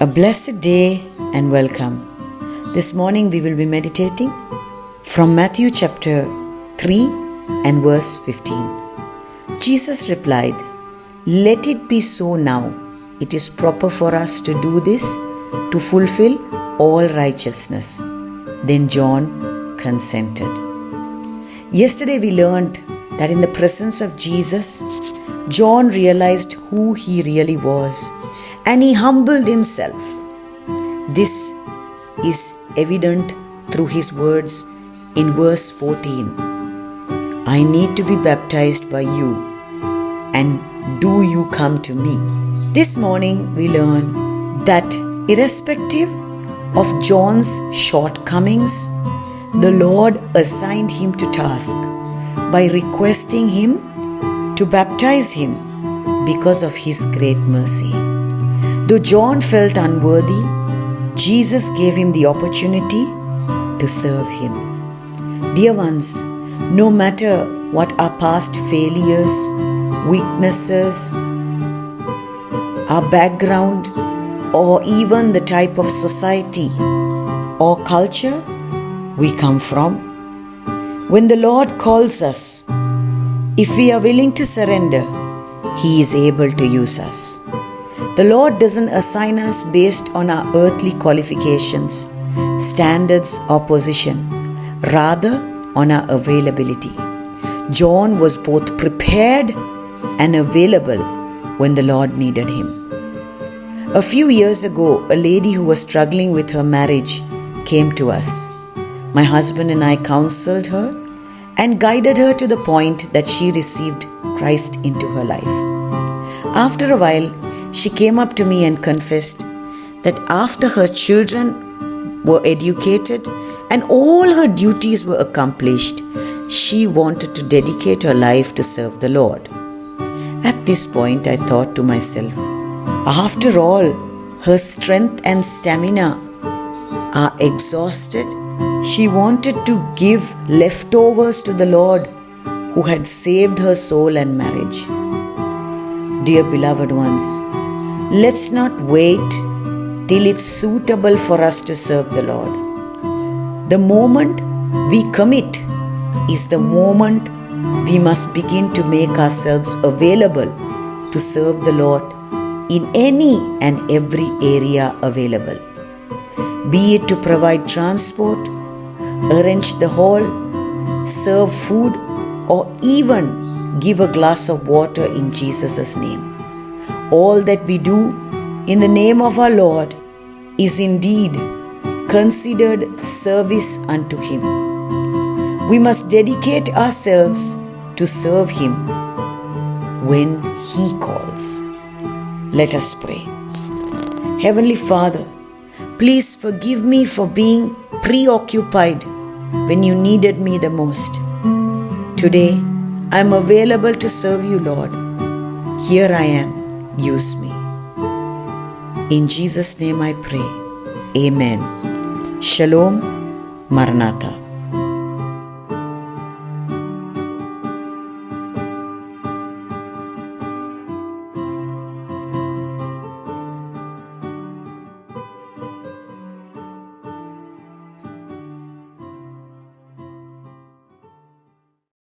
A blessed day and welcome. This morning we will be meditating from Matthew chapter 3 and verse 15. Jesus replied, "Let it be so now. It is proper for us to do this to fulfill all righteousness." Then John consented. Yesterday we learned that in the presence of Jesus, John realized who he really was and he humbled himself. This is evident through his words in verse 14. "I need to be baptized by you, and do you come to me?" This morning we learn that irrespective of John's shortcomings, the Lord assigned him to task by requesting him to baptize him because of his great mercy. Though John felt unworthy, Jesus gave him the opportunity to serve him. Dear ones, no matter what our past failures, weaknesses, our background, or even the type of society or culture we come from, when the Lord calls us, if we are willing to surrender, He is able to use us. The Lord doesn't assign us based on our earthly qualifications, standards, or position, rather on our availability. John was both prepared and available when the Lord needed him. A few years ago, a lady who was struggling with her marriage came to us. My husband and I counseled her and guided her to the point that she received Christ into her life. After a while, she came up to me and confessed that after her children were educated and all her duties were accomplished, she wanted to dedicate her life to serve the Lord. At this point, I thought to myself, after all, her strength and stamina are exhausted. She wanted to give leftovers to the Lord who had saved her soul and marriage. Dear beloved ones, let's not wait till it's suitable for us to serve the Lord. The moment we commit is the moment we must begin to make ourselves available to serve the Lord in any and every area available. Be it to provide transport, arrange the hall, serve food, or even give a glass of water in Jesus' name. All that we do in the name of our Lord is indeed considered service unto Him. We must dedicate ourselves to serve Him when He calls. Let us pray. Heavenly Father, please forgive me for being preoccupied when you needed me the most. Today, I am available to serve you, Lord. Here I am. Use me. In Jesus' name I pray. Amen. Shalom. Maranatha.